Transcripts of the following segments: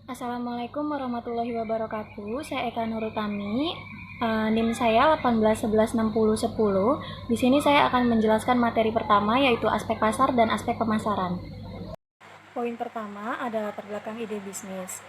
Assalamualaikum warahmatullahi wabarakatuh. Saya Eka Nurutami. NIM saya 18116010. Di sini saya akan menjelaskan materi pertama yaitu aspek pasar dan aspek pemasaran. Poin pertama adalah latar belakang ide bisnis.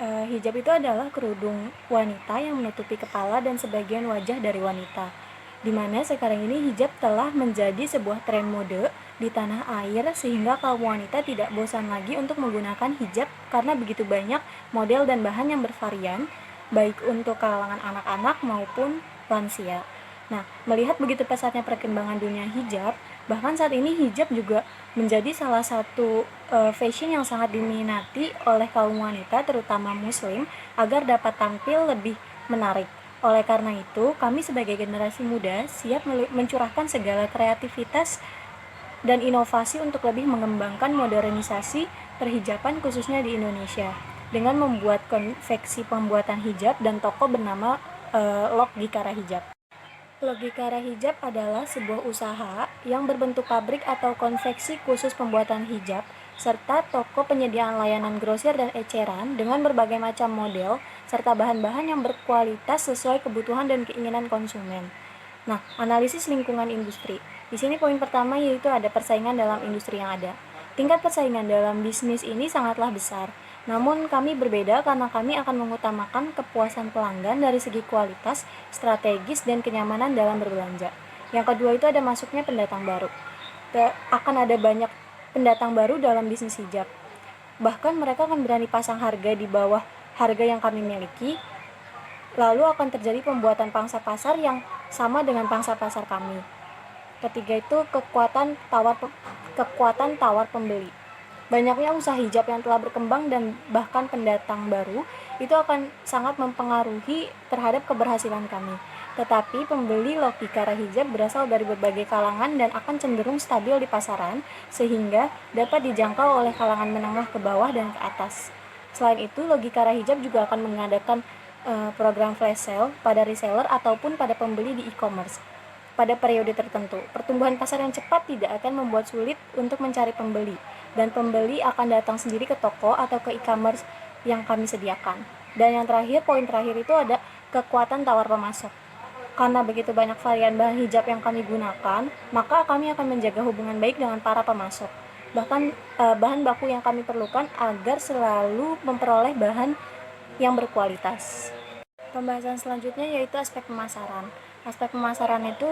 Hijab itu adalah kerudung wanita yang menutupi kepala dan sebagian wajah dari wanita. Di mana sekarang ini hijab telah menjadi sebuah tren mode di tanah air sehingga kaum wanita tidak bosan lagi untuk menggunakan hijab karena begitu banyak model dan bahan yang bervarian baik untuk kalangan anak-anak maupun lansia. Nah, melihat begitu pesatnya perkembangan dunia hijab, bahkan saat ini hijab juga menjadi salah satu fashion yang sangat diminati oleh kaum wanita terutama muslim agar dapat tampil lebih menarik. Oleh karena itu, kami sebagai generasi muda siap mencurahkan segala kreativitas dan inovasi untuk lebih mengembangkan modernisasi perhijaban khususnya di Indonesia dengan membuat konveksi pembuatan hijab dan toko bernama Logikara Hijab. Logikara Hijab adalah sebuah usaha yang berbentuk pabrik atau konveksi khusus pembuatan hijab serta toko penyediaan layanan grosir dan eceran dengan berbagai macam model serta bahan-bahan yang berkualitas sesuai kebutuhan dan keinginan konsumen. Nah, analisis lingkungan industri. Di sini poin pertama yaitu ada persaingan dalam industri yang ada. Tingkat persaingan dalam bisnis ini sangatlah besar. Namun kami berbeda karena kami akan mengutamakan kepuasan pelanggan dari segi kualitas, strategis, dan kenyamanan dalam berbelanja. Yang kedua itu ada masuknya pendatang baru. Akan ada banyak pendatang baru dalam bisnis hijab. Bahkan mereka akan berani pasang harga di bawah harga yang kami miliki. Lalu akan terjadi pembuatan pangsa pasar yang sama dengan pangsa pasar kami. Ketiga itu kekuatan tawar pembeli. Banyaknya usaha hijab yang telah berkembang dan bahkan pendatang baru itu akan sangat mempengaruhi terhadap keberhasilan kami. Tetapi pembeli Logikara Hijab berasal dari berbagai kalangan dan akan cenderung stabil di pasaran sehingga dapat dijangkau oleh kalangan menengah ke bawah dan ke atas. Selain itu, Logikara Hijab juga akan mengadakan program flash sale pada reseller ataupun pada pembeli di e-commerce. Pada periode tertentu, pertumbuhan pasar yang cepat tidak akan membuat sulit untuk mencari pembeli, dan pembeli akan datang sendiri ke toko atau ke e-commerce yang kami sediakan. Dan yang terakhir, poin terakhir itu ada kekuatan tawar pemasok. Karena begitu banyak varian bahan hijab yang kami gunakan, maka kami akan menjaga hubungan baik dengan para pemasok. Bahkan bahan baku yang kami perlukan agar selalu memperoleh bahan yang berkualitas. Pembahasan selanjutnya yaitu aspek pemasaran. Aspek pemasaran itu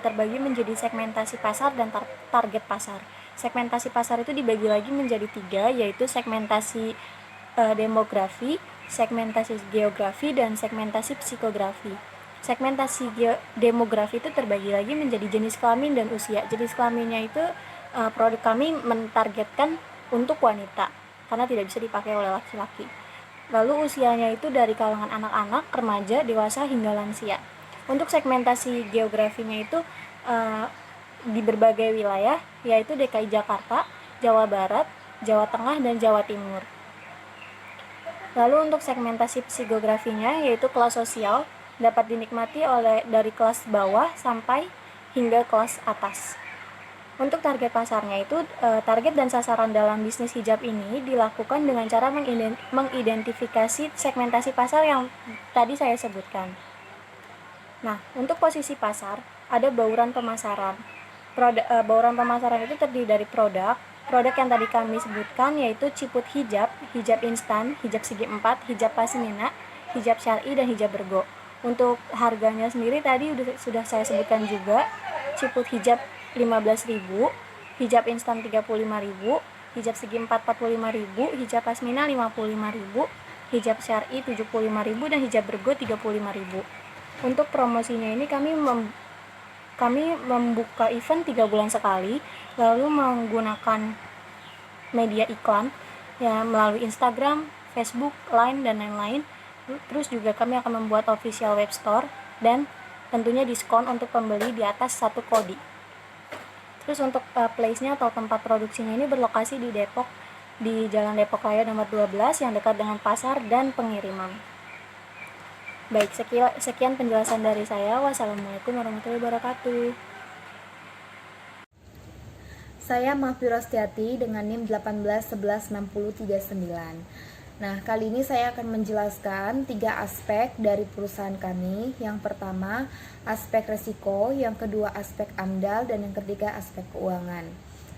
terbagi menjadi segmentasi pasar dan target pasar. Segmentasi pasar itu dibagi lagi menjadi 3, yaitu segmentasi demografi, segmentasi geografi, dan segmentasi psikografi. Segmentasi demografi itu terbagi lagi menjadi jenis kelamin dan usia. Jenis kelaminnya itu produk kami mentargetkan untuk wanita karena tidak bisa dipakai oleh laki-laki. Lalu usianya itu dari kalangan anak-anak, remaja, dewasa, hingga lansia. Untuk segmentasi geografinya itu di berbagai wilayah, yaitu DKI Jakarta, Jawa Barat, Jawa Tengah, dan Jawa Timur. Lalu untuk segmentasi psikografinya, yaitu kelas sosial, dapat dinikmati dari kelas bawah sampai hingga kelas atas. Untuk target pasarnya itu, target dan sasaran dalam bisnis hijab ini dilakukan dengan cara mengidentifikasi segmentasi pasar yang tadi saya sebutkan. Nah, untuk posisi pasar, ada bauran pemasaran. Bauran pemasaran itu terdiri dari produk yang tadi kami sebutkan, yaitu ciput hijab, hijab instan, hijab segi 4, hijab pasmina, hijab syar'i, dan hijab bergo. Untuk harganya sendiri tadi sudah saya sebutkan juga, ciput hijab 15.000, hijab instan 35.000, hijab segi 4 45.000, hijab pasmina 55.000, hijab syar'i 75.000, dan hijab bergo 35.000. Untuk promosinya ini kami membuka event 3 bulan sekali, lalu menggunakan media iklan ya melalui Instagram, Facebook, Line, dan lain-lain. Terus juga kami akan membuat official web store dan tentunya diskon untuk pembeli di atas 1 kodi. Terus untuk place-nya atau tempat produksinya ini berlokasi di Depok, di Jalan Depok Raya nomor 12 yang dekat dengan pasar dan pengiriman. Baik, sekian penjelasan dari saya. Wassalamualaikum warahmatullahi wabarakatuh. Saya Mahfi Rostiati dengan NIM 18116039. Nah, kali ini saya akan menjelaskan 3 aspek dari perusahaan kami. Yang pertama, aspek resiko, yang kedua aspek AMDAL, dan yang ketiga aspek keuangan.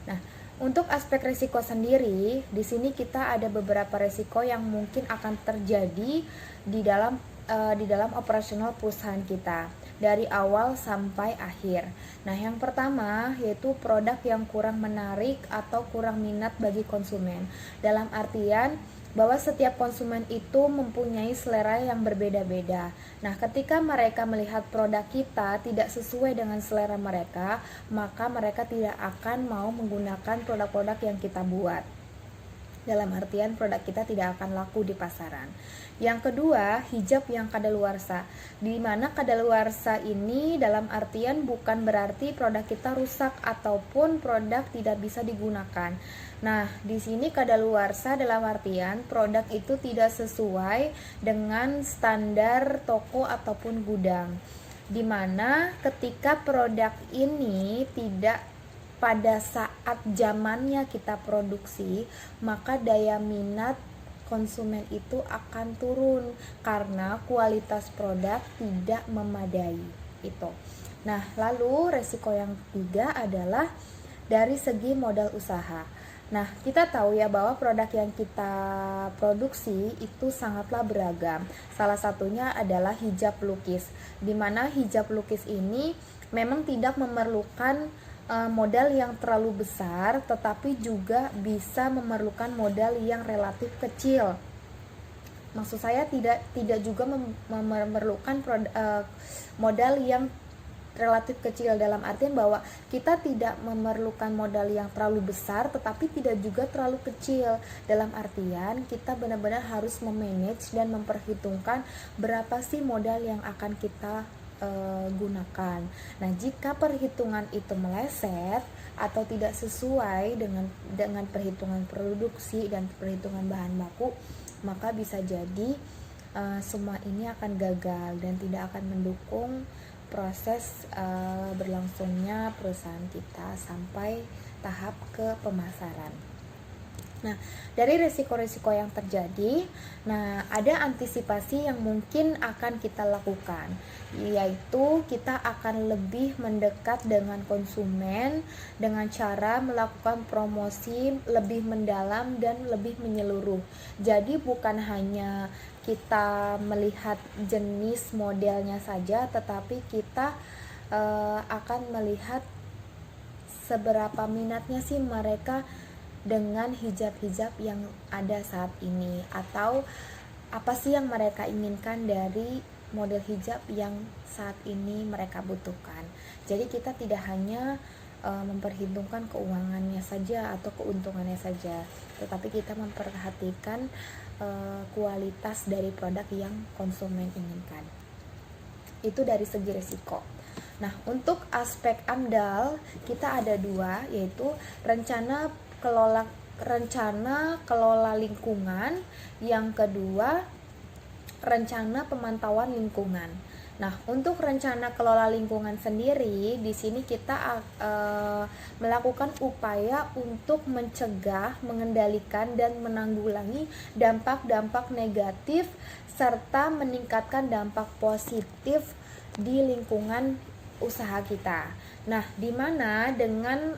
Nah, untuk aspek resiko sendiri, di sini kita ada beberapa resiko yang mungkin akan terjadi di dalam operasional perusahaan kita dari awal sampai akhir. Nah, yang pertama yaitu produk yang kurang menarik atau kurang minat bagi konsumen. Dalam artian bahwa setiap konsumen itu mempunyai selera yang berbeda-beda. Nah, ketika mereka melihat produk kita tidak sesuai dengan selera mereka, maka mereka tidak akan mau menggunakan produk-produk yang kita buat. Dalam artian produk kita tidak akan laku di pasaran. Yang kedua, hijab yang kadaluarsa. Di mana kadaluarsa ini dalam artian bukan berarti produk kita rusak ataupun produk tidak bisa digunakan. Nah, di sini kadaluarsa dalam artian produk itu tidak sesuai dengan standar toko ataupun gudang. Di mana ketika produk ini tidak pada saat zamannya kita produksi, maka daya minat konsumen itu akan turun karena kualitas produk tidak memadai itu. Nah, lalu resiko yang ketiga adalah dari segi modal usaha. Nah, kita tahu ya bahwa produk yang kita produksi itu sangatlah beragam. Salah satunya adalah hijab lukis, di mana hijab lukis ini memang tidak memerlukan modal yang terlalu besar, tetapi juga bisa memerlukan modal yang relatif kecil. Maksud saya tidak juga memerlukan modal yang relatif kecil, dalam artian bahwa kita tidak memerlukan modal yang terlalu besar tetapi tidak juga terlalu kecil. Dalam artian kita benar-benar harus memanage dan memperhitungkan berapa sih modal yang akan kita gunakan. Nah, jika perhitungan itu meleset atau tidak sesuai dengan perhitungan produksi dan perhitungan bahan baku, maka bisa jadi semua ini akan gagal dan tidak akan mendukung proses berlangsungnya perusahaan kita sampai tahap ke pemasaran. Nah, dari resiko-resiko yang terjadi, ada antisipasi yang mungkin akan kita lakukan, yaitu kita akan lebih mendekat dengan konsumen dengan cara melakukan promosi lebih mendalam dan lebih menyeluruh. Jadi bukan hanya kita melihat jenis modelnya saja, tetapi kita akan melihat seberapa minatnya sih mereka dengan hijab-hijab yang ada saat ini, atau apa sih yang mereka inginkan dari model hijab yang saat ini mereka butuhkan. Jadi kita tidak hanya memperhitungkan keuangannya saja atau keuntungannya saja, tetapi kita memperhatikan kualitas dari produk yang konsumen inginkan. Itu dari segi risiko. Nah, untuk aspek AMDAL kita ada 2, yaitu rencana kelola lingkungan, yang kedua rencana pemantauan lingkungan. Nah, untuk rencana kelola lingkungan sendiri, di sini kita melakukan upaya untuk mencegah, mengendalikan, dan menanggulangi dampak-dampak negatif serta meningkatkan dampak positif di lingkungan usaha kita. Nah, di mana dengan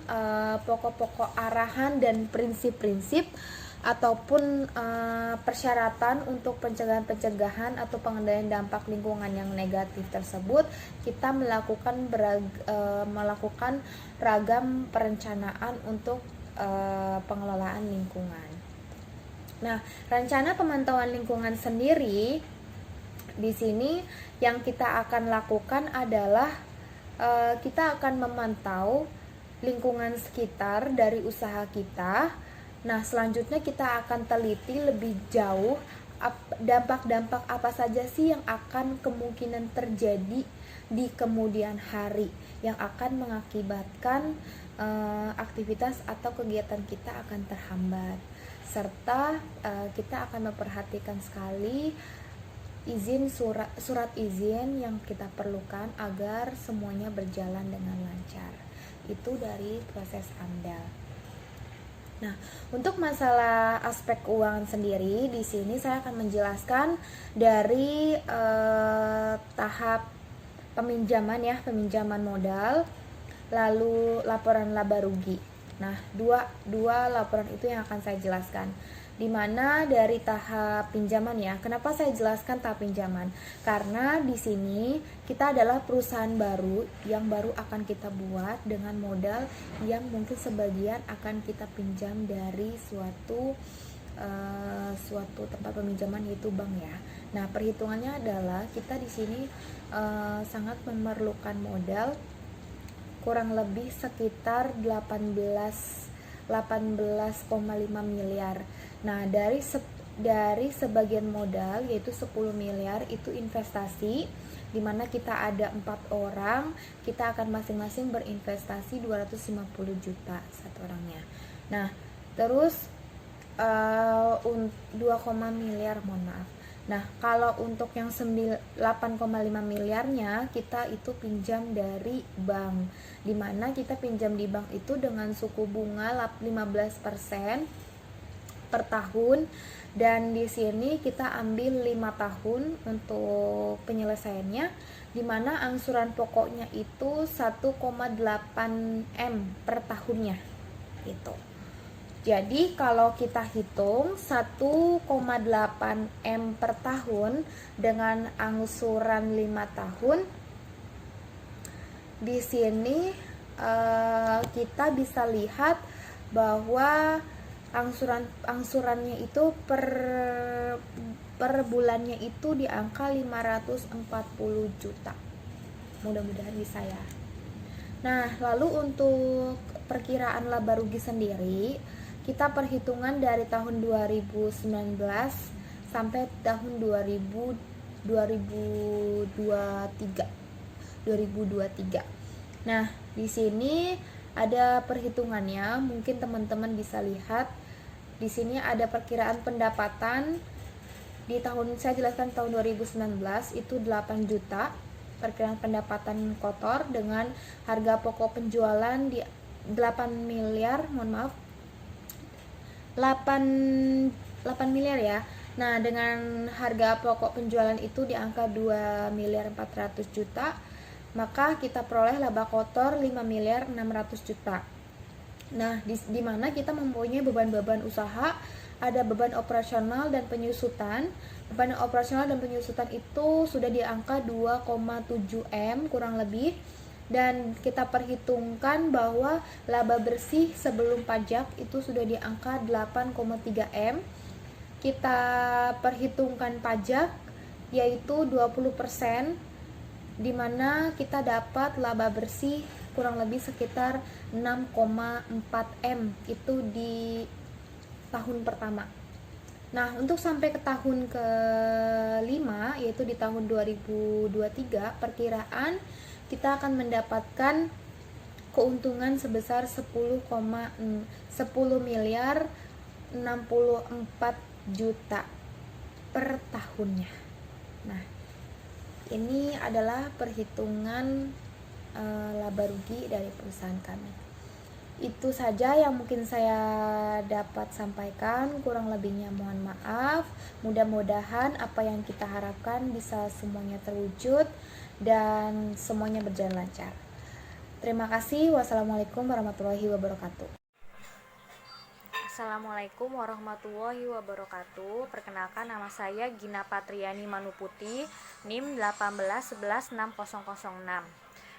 pokok-pokok arahan dan prinsip-prinsip ataupun persyaratan untuk pencegahan atau pengendalian dampak lingkungan yang negatif tersebut, kita melakukan ragam perencanaan untuk pengelolaan lingkungan. Nah, rencana pemantauan lingkungan sendiri di sini yang kita akan lakukan adalah kita akan memantau lingkungan sekitar dari usaha kita. Nah, selanjutnya kita akan teliti lebih jauh dampak-dampak apa saja sih yang akan kemungkinan terjadi di kemudian hari yang akan mengakibatkan aktivitas atau kegiatan kita akan terhambat, serta kita akan memperhatikan sekali surat izin yang kita perlukan agar semuanya berjalan dengan lancar. Itu dari proses AMDAL. Nah, untuk masalah aspek keuangan sendiri, di sini saya akan menjelaskan dari tahap peminjaman ya, peminjaman modal, lalu laporan laba rugi. Nah, dua laporan itu yang akan saya jelaskan. Dimana dari tahap pinjaman ya, kenapa saya jelaskan tahap pinjaman? Karena di sini kita adalah perusahaan baru yang baru akan kita buat dengan modal yang mungkin sebagian akan kita pinjam dari suatu tempat peminjaman yaitu bank ya. Nah, perhitungannya adalah kita di sini sangat memerlukan modal kurang lebih sekitar 18,5 miliar. Nah, dari sebagian modal yaitu 10 miliar itu investasi, di mana kita ada 4 orang, kita akan masing-masing berinvestasi 250 juta satu orangnya. Nah, terus 2, miliar, mohon maaf. Nah, kalau untuk yang 8,5 miliarnya kita itu pinjam dari bank, dimana kita pinjam di bank itu dengan suku bunga 15% per tahun, dan di sini kita ambil 5 tahun untuk penyelesaiannya, dimana angsuran pokoknya itu 1,8 M per tahunnya gitu. Jadi kalau kita hitung 1,8 M per tahun dengan angsuran 5 tahun, di sini kita bisa lihat bahwa angsurannya itu per bulannya itu di angka 540 juta. Mudah-mudahan bisa ya. Nah, lalu untuk perkiraan laba rugi sendiri, kita perhitungan dari tahun 2019 sampai tahun 2023. Nah, di sini ada perhitungannya, mungkin teman-teman bisa lihat. Di sini ada perkiraan pendapatan di tahun, saya jelaskan tahun 2019 itu 8 juta perkiraan pendapatan kotor dengan harga pokok penjualan di 8 miliar, mohon maaf, 8 miliar ya. Nah, dengan harga pokok penjualan itu di angka 2 miliar 400 juta, maka kita peroleh laba kotor 5 miliar 600 juta. Nah, di mana kita mempunyai beban-beban usaha, ada beban operasional dan penyusutan. Beban operasional dan penyusutan itu sudah di angka 2,7 M kurang lebih, dan kita perhitungkan bahwa laba bersih sebelum pajak itu sudah di angka 8,3 M. Kita perhitungkan pajak yaitu 20%, di mana kita dapat laba bersih kurang lebih sekitar 6,4 M itu di tahun pertama. Nah, untuk sampai ke tahun kelima yaitu di tahun 2023, perkiraan kita akan mendapatkan keuntungan sebesar 10 miliar 64 juta per tahunnya. Nah, ini adalah perhitungan laba rugi dari perusahaan kami. Itu saja yang mungkin saya dapat sampaikan, kurang lebihnya mohon maaf. Mudah-mudahan apa yang kita harapkan bisa semuanya terwujud dan semuanya berjalan lancar. Terima kasih. Wassalamualaikum warahmatullahi wabarakatuh. Assalamualaikum warahmatullahi wabarakatuh. Perkenalkan, nama saya Gina Patriani Manuputi, NIM 1811606.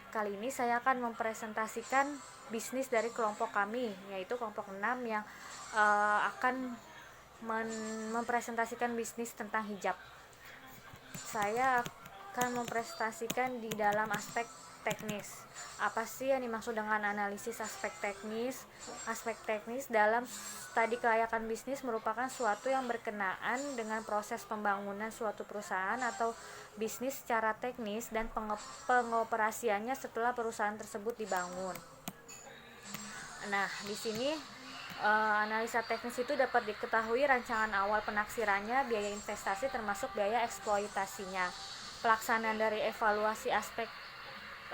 Kali ini saya akan mempresentasikan bisnis dari kelompok kami, yaitu kelompok 6 yang akan mempresentasikan bisnis tentang hijab. Saya akan mempresentasikan di dalam aspek teknis. Apa sih yang dimaksud dengan analisis aspek teknis? Aspek teknis dalam studi kelayakan bisnis merupakan suatu yang berkenaan dengan proses pembangunan suatu perusahaan atau bisnis secara teknis dan pengoperasiannya setelah perusahaan tersebut dibangun. Nah, di sini analisa teknis itu dapat diketahui rancangan awal penaksirannya, biaya investasi termasuk biaya eksploitasinya, pelaksanaan dari evaluasi aspek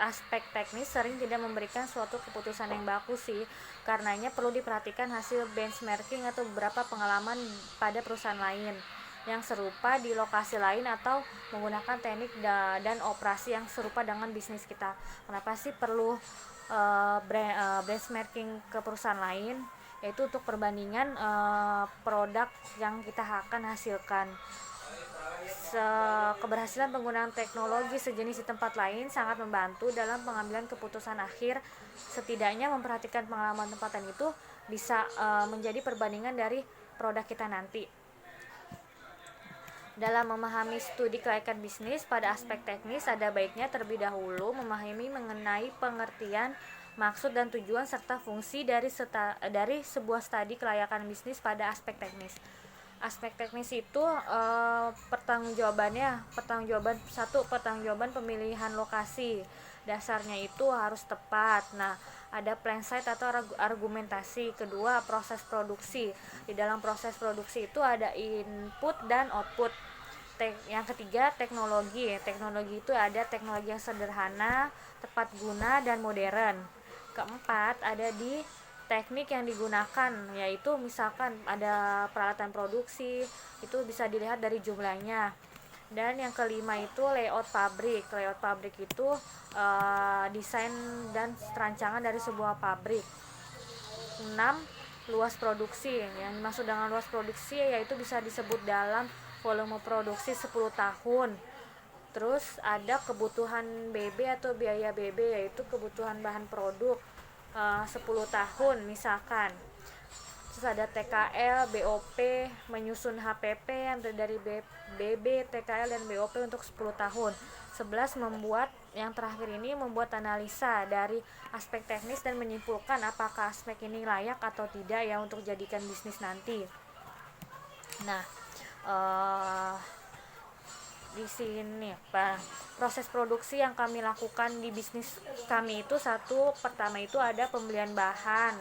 aspek teknis sering tidak memberikan suatu keputusan yang bagus sih. Karenanya perlu diperhatikan hasil benchmarking atau beberapa pengalaman pada perusahaan lain yang serupa di lokasi lain atau menggunakan teknik dan operasi yang serupa dengan bisnis kita. Kenapa sih perlu benchmarking ke perusahaan lain? Yaitu untuk perbandingan produk yang kita akan hasilkan. Keberhasilan penggunaan teknologi sejenis di tempat lain sangat membantu dalam pengambilan keputusan akhir. Setidaknya memperhatikan pengalaman tempatan itu bisa menjadi perbandingan dari produk kita nanti. Dalam memahami studi kelayakan bisnis pada aspek teknis, ada baiknya terlebih dahulu memahami mengenai pengertian, maksud dan tujuan serta fungsi dari sebuah studi kelayakan bisnis pada aspek teknis. Aspek teknis itu pertanggungjawaban pemilihan lokasi. Dasarnya itu harus tepat. Nah, ada plan site atau argumentasi. Kedua, proses produksi. Di dalam proses produksi itu ada input dan output. Yang ketiga, teknologi. Teknologi itu ada teknologi yang sederhana, tepat guna, dan modern. Keempat, ada di teknik yang digunakan, yaitu misalkan ada peralatan produksi, itu bisa dilihat dari jumlahnya. Dan yang kelima itu layout pabrik. Layout pabrik itu desain dan rancangan dari sebuah pabrik. 6. Luas produksi. Yang dimaksud dengan luas produksi yaitu bisa disebut dalam volume produksi 10 tahun. Terus ada kebutuhan BB atau biaya BB, yaitu kebutuhan bahan produk 10 tahun misalkan. Terus ada TKL, BOP, menyusun HPP yang dari BB, TKL dan BOP untuk 10 tahun. 11. Yang terakhir ini membuat analisa dari aspek teknis dan menyimpulkan apakah aspek ini layak atau tidak ya untuk jadikan bisnis nanti. Nah, di sini proses produksi yang kami lakukan di bisnis kami itu pertama itu ada pembelian bahan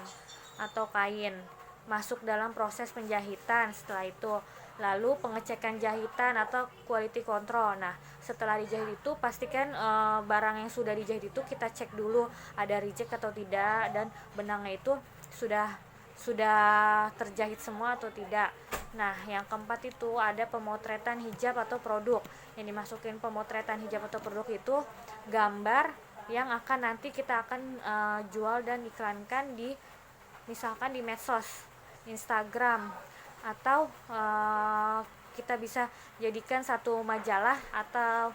atau kain masuk dalam proses penjahitan. Setelah itu lalu pengecekan jahitan atau quality control. Nah, setelah dijahit itu pastikan barang yang sudah dijahit itu kita cek dulu ada reject atau tidak, dan benangnya itu sudah terjahit semua atau tidak. Nah, yang keempat itu ada pemotretan hijab atau produk. Yang dimasukin pemotretan hijab atau produk itu gambar yang akan nanti kita akan jual dan iklankan misalkan di medsos, Instagram, atau kita bisa jadikan satu majalah atau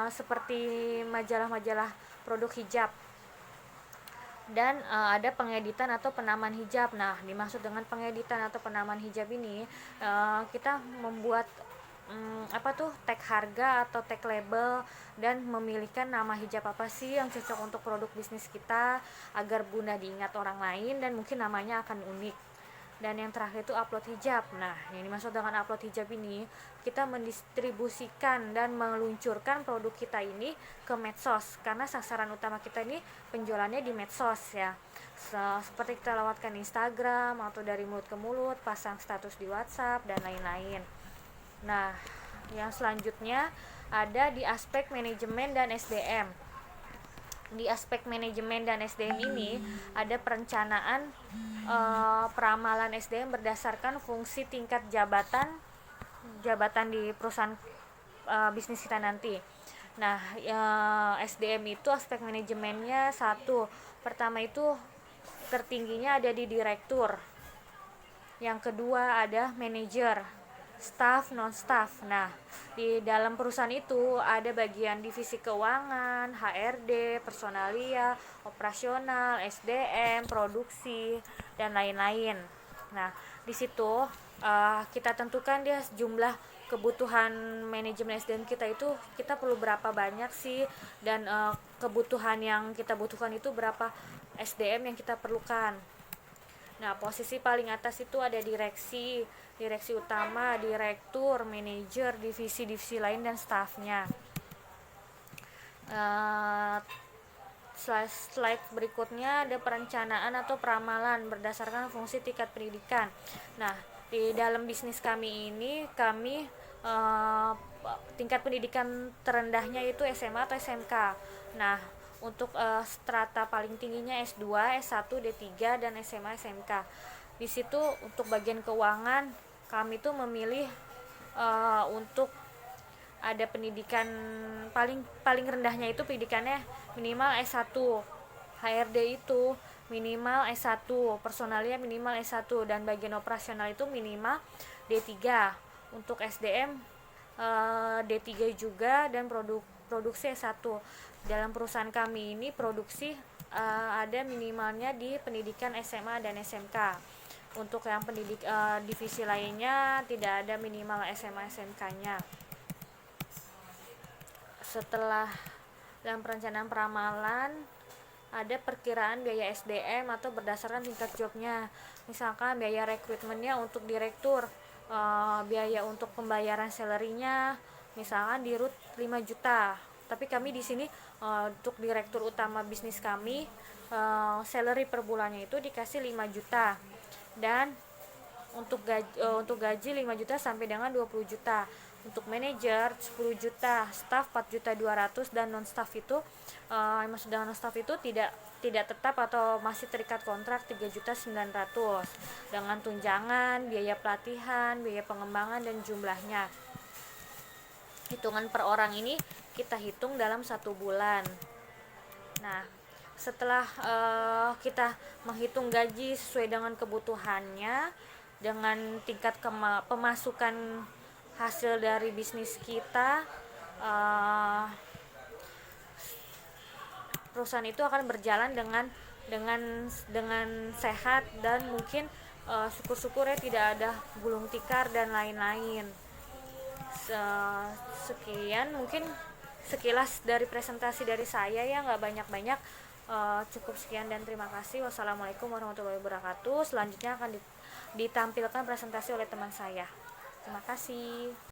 seperti majalah-majalah produk hijab. Dan ada pengeditan atau penamaan hijab. Nah, dimaksud dengan pengeditan atau penamaan hijab ini kita membuat tag harga atau tag label dan memilihkan nama hijab apa sih yang cocok untuk produk bisnis kita agar mudah diingat orang lain dan mungkin namanya akan unik. Dan yang terakhir itu upload hijab. Nah, yang dimaksud dengan upload hijab ini, kita mendistribusikan dan meluncurkan produk kita ini ke medsos, karena sasaran utama kita ini penjualannya di medsos ya. Seperti kita lewatkan Instagram atau dari mulut ke mulut, pasang status di WhatsApp dan lain-lain. Nah, yang selanjutnya ada di aspek manajemen dan SDM. Di aspek manajemen dan SDM ini ada perencanaan peramalan SDM berdasarkan fungsi tingkat jabatan di perusahaan bisnis kita nanti. Nah, SDM itu aspek manajemennya pertama itu tertingginya ada di direktur. Yang kedua ada manajer, staff, non-staff. Nah, di dalam perusahaan itu ada bagian divisi keuangan, HRD, personalia, operasional, SDM, produksi, dan lain-lain. Nah, di situ kita tentukan dia jumlah kebutuhan manajemen SDM kita itu kita perlu berapa banyak sih, dan kebutuhan yang kita butuhkan itu berapa SDM yang kita perlukan. Nah, posisi paling atas itu ada direksi utama, direktur, manajer, divisi-divisi lain dan stafnya. Slide berikutnya ada perencanaan atau peramalan berdasarkan fungsi tingkat pendidikan. Nah, di dalam bisnis kami ini tingkat pendidikan terendahnya itu SMA atau SMK. Nah, untuk strata paling tingginya S2, S1, D3 dan SMA SMK. Di situ untuk bagian keuangan kami tuh memilih untuk ada pendidikan paling paling rendahnya itu pendidikannya minimal S1. HRD itu minimal S1, personalia minimal S1 dan bagian operasional itu minimal D3. Untuk SDM D3 juga dan produksi S1. Dalam perusahaan kami ini produksi ada minimalnya di pendidikan SMA dan SMK. Untuk yang divisi lainnya tidak ada minimal SMA SMK-nya. Setelah dalam perencanaan peramalan ada perkiraan biaya SDM atau berdasarkan tingkat jobnya. Misalkan biaya rekrutmennya untuk direktur, biaya untuk pembayaran salary-nya misalkan di root 5 juta. Tapi kami di sini untuk direktur utama bisnis kami salary per bulannya itu dikasih 5 juta. Dan untuk gaji 5 juta sampai dengan 20 juta. Untuk manajer 10 juta, staff 4 juta 200 dan non staff itu maksud dengan non staff itu tidak tetap atau masih terikat kontrak 3 juta 900 dengan tunjangan, biaya pelatihan, biaya pengembangan dan jumlahnya. Hitungan per orang ini kita hitung dalam 1 bulan. Nah, setelah kita menghitung gaji sesuai dengan kebutuhannya dengan tingkat pemasukan hasil dari bisnis kita, perusahaan itu akan berjalan dengan sehat dan mungkin syukur-syukur ya tidak ada gulung tikar dan lain-lain. Sekian mungkin sekilas dari presentasi dari saya ya, nggak banyak-banyak. Cukup sekian dan terima kasih. Wassalamualaikum warahmatullahi wabarakatuh. Selanjutnya akan ditampilkan presentasi oleh teman saya. Terima kasih.